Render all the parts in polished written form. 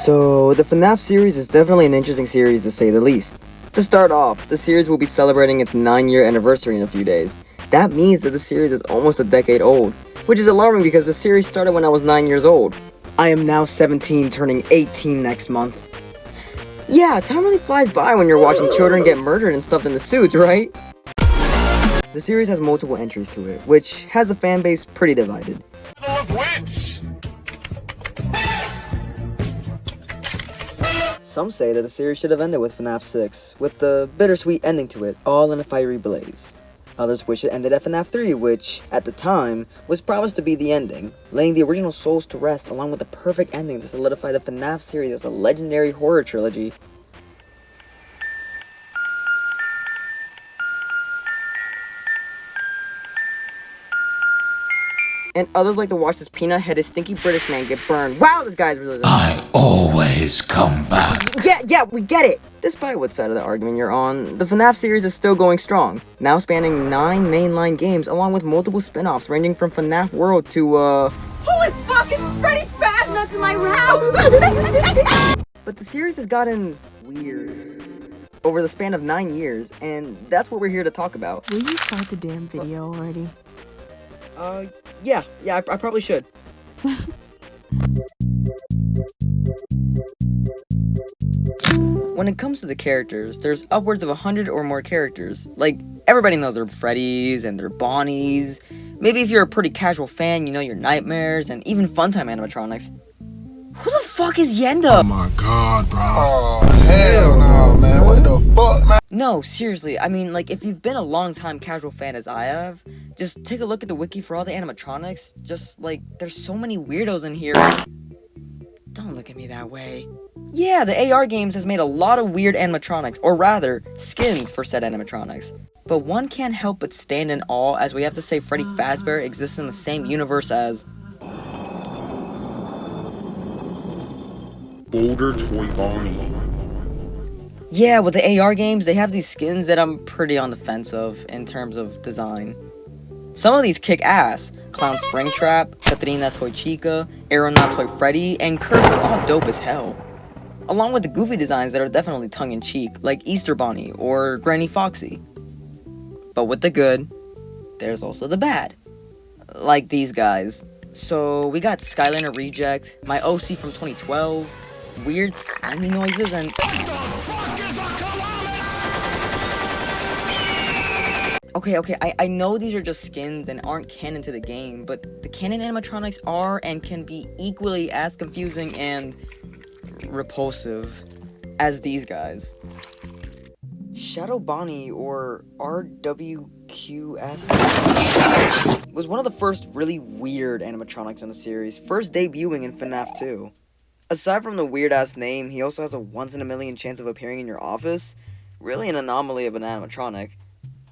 So, the FNaF series is definitely an interesting series to say the least. To start off, the series will be celebrating its 9-year anniversary in a few days. That means that the series is almost a decade old, which is alarming because the series started when I was 9 years old. I am now 17, turning 18 next month. Yeah, time really flies by when you're watching children get murdered and stuffed into suits, right? The series has multiple entries to it, which has the fanbase pretty divided. Some say that the series should have ended with FNaF 6, with the bittersweet ending to it, all in a fiery blaze. Others wish it ended at FNaF 3, which, at the time, was promised to be the ending, laying the original souls to rest along with the perfect ending to solidify the FNaF series as a legendary horror trilogy. And others like to watch this peanut-headed, stinky British man get burned. Wow, this guy's really... I always come back. Yeah, we get it! Despite what side of the argument you're on, the FNaF series is still going strong, now spanning 9 mainline games along with multiple spin-offs ranging from FNaF World to, Holy fuck, it's Freddy Faznuts in my house! But the series has gotten weird over the span of 9 years, and that's what we're here to talk about. Will you start the damn video already? Yeah, I probably should. When it comes to the characters, there's upwards of 100 or more characters. Like, everybody knows their Freddys and their Bonnies. Maybe if you're a pretty casual fan, you know your Nightmares and even Funtime animatronics. Who the fuck is Yenda? Oh my god, bro. Oh, hell no, man. What the fuck, man? No, seriously, I mean, like, if you've been a long-time casual fan as I have, just take a look at the wiki for all the animatronics. Just, like, there's so many weirdos in here. Don't look at me that way. Yeah, the AR Games has made a lot of weird animatronics, or rather, skins for said animatronics. But one can't help but stand in awe as we have to say Freddy Fazbear exists in the same universe as... Boulder Toy Bonnie. Yeah, with the AR Games, they have these skins that I'm pretty on the fence of in terms of design. Some of these kick ass. Clown Springtrap, Katrina Toy Chica, Aeronaut Toy Freddy, and Curse are all dope as hell. Along with the goofy designs that are definitely tongue-in-cheek, like Easter Bonnie or Granny Foxy. But with the good, there's also the bad. Like these guys. So we got Skyliner Reject, my OC from 2012, weird slimy noises, and... Okay, I know these are just skins and aren't canon to the game, but the canon animatronics are and can be equally as confusing and repulsive as these guys. Shadow Bonnie, or RWQF, was one of the first really weird animatronics in the series, first debuting in FNaF 2. Aside from the weird-ass name, he also has a once-in-a-million chance of appearing in your office. Really an anomaly of an animatronic.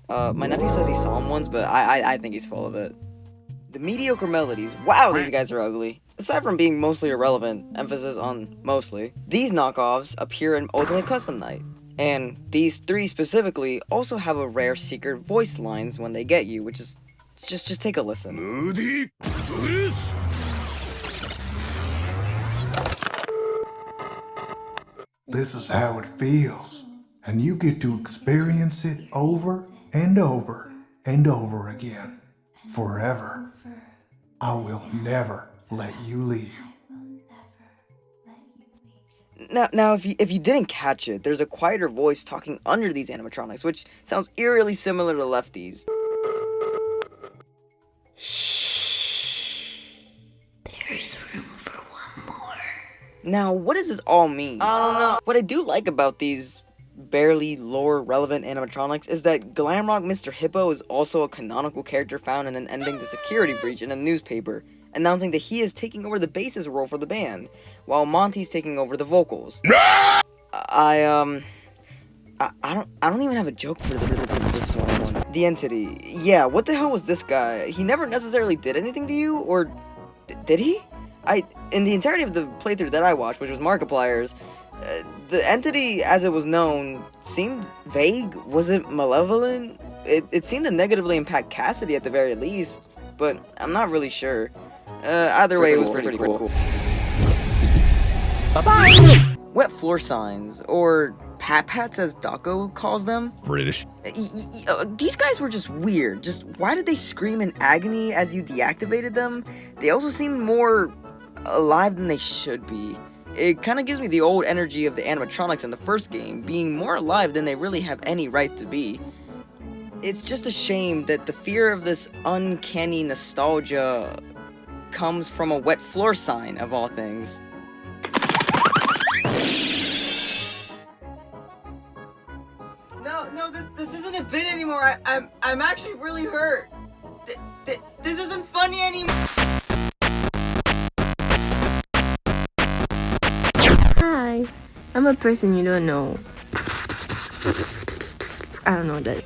My nephew says he saw him once, but I think he's full of it. The mediocre melodies. Wow, these guys are ugly. Aside from being mostly irrelevant, emphasis on mostly, these knockoffs appear in Ultimate Custom Night. And these 3 specifically also have a rare secret voice lines when they get you, which is... Just take a listen. Moody, please. This is how it feels, and you get to experience it over and over and over again, forever. I will never let you leave. Now, if you didn't catch it, there's a quieter voice talking under these animatronics, which sounds eerily similar to Lefty's. Shh. There is room for one more. Now, what does this all mean? I don't know. What I do like about these barely lore-relevant animatronics is that Glamrock Mr. Hippo is also a canonical character found in an ending to security breach in a newspaper, announcing that he is taking over the bassist role for the band, while Monty's taking over the vocals. I don't even have a joke for this one. The Entity. Yeah, what the hell was this guy? He never necessarily did anything to you, or did he? In the entirety of the playthrough that I watched, which was Markiplier's, the Entity, as it was known, seemed vague. Was it malevolent? It seemed to negatively impact Cassidy at the very least, but I'm not really sure. Either way, it was pretty cool. Bye-bye! Wet floor signs, or pat-pats as Daco calls them. British. These guys were just weird. Just why did they scream in agony as you deactivated them? They also seemed more alive than they should be. It kind of gives me the old energy of the animatronics in the first game, being more alive than they really have any right to be. It's just a shame that the fear of this uncanny nostalgia comes from a wet floor sign, of all things. No, this isn't a bit anymore. I'm actually really hurt. This isn't funny anymore. Hi, I'm a person you don't know. I don't know what that is.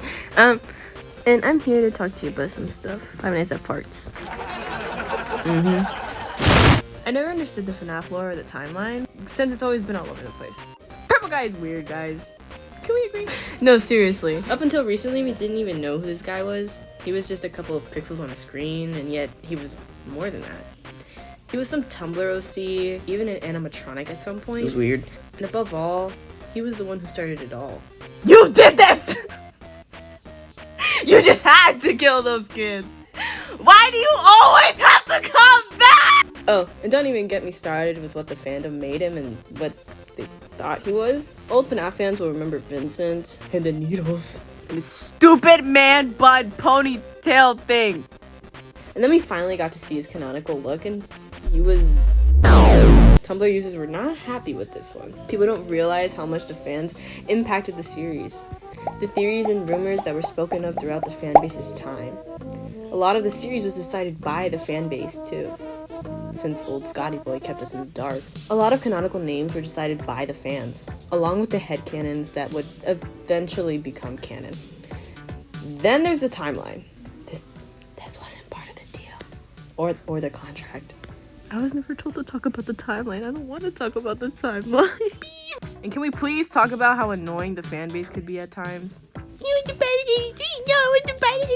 And I'm here to talk to you about some stuff. I mean, I said farts. I never understood the FNaF lore or the timeline, since it's always been all over the place. Purple guy is weird, guys. Can we agree? No, seriously. Up until recently, we didn't even know who this guy was. He was just a couple of pixels on a screen, and yet he was more than that. He was some Tumblr OC, even an animatronic at some point. It was weird. And above all, he was the one who started it all. You did this! You just had to kill those kids! Why do you always have to come back? Oh, and don't even get me started with what the fandom made him and what they thought he was. Old FNaF fans will remember Vincent and the needles and his stupid man bun ponytail thing. And then we finally got to see his canonical look, and he was... Tumblr users were not happy with this one. People don't realize how much the fans impacted the series. The theories and rumors that were spoken of throughout the fanbase's time. A lot of the series was decided by the fanbase too, since old Scotty Boy kept us in the dark. A lot of canonical names were decided by the fans, along with the headcanons that would eventually become canon. Then there's the timeline. This wasn't part of the deal. Or the contract. I was never told to talk about the timeline. I don't want to talk about the timeline. And can we please talk about how annoying the fanbase could be at times? You was divided 83, no, it was divided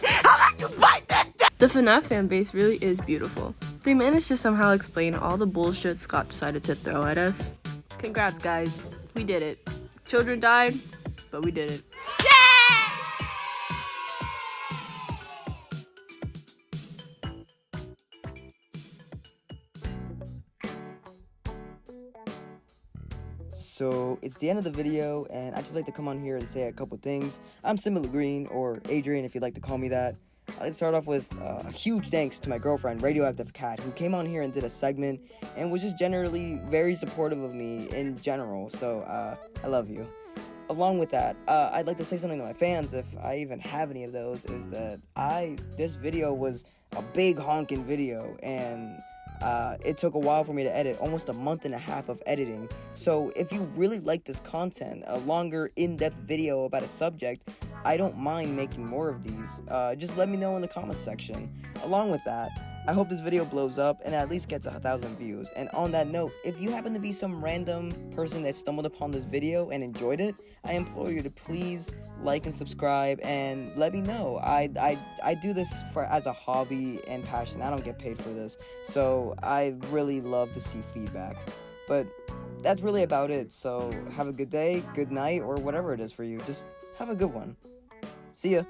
87. How about you fight that? The FNaF fanbase really is beautiful. They managed to somehow explain all the bullshit Scott decided to throw at us. Congrats, guys. We did it. Children died, but we did it. So it's the end of the video, and I'd just like to come on here and say a couple things. I'm Similar Green, or Adrian if you'd like to call me that. I'd like to start off with a huge thanks to my girlfriend, RadioaktiveKat, who came on here and did a segment and was just generally very supportive of me in general, so I love you. Along with that, I'd like to say something to my fans, if I even have any of those, is that this video was a big honking video, and it took a while for me to edit, almost a month and a half of editing. So if you really like this content, a longer, in-depth video about a subject, I don't mind making more of these. Just let me know in the comments section. Along with that, I hope this video blows up and at least gets 1,000 views. And on that note, if you happen to be some random person that stumbled upon this video and enjoyed it, I implore you to please like and subscribe and let me know. I do this as a hobby and passion. I don't get paid for this, so I really love to see feedback. But that's really about it. So have a good day, good night, or whatever it is for you. Just have a good one. See ya.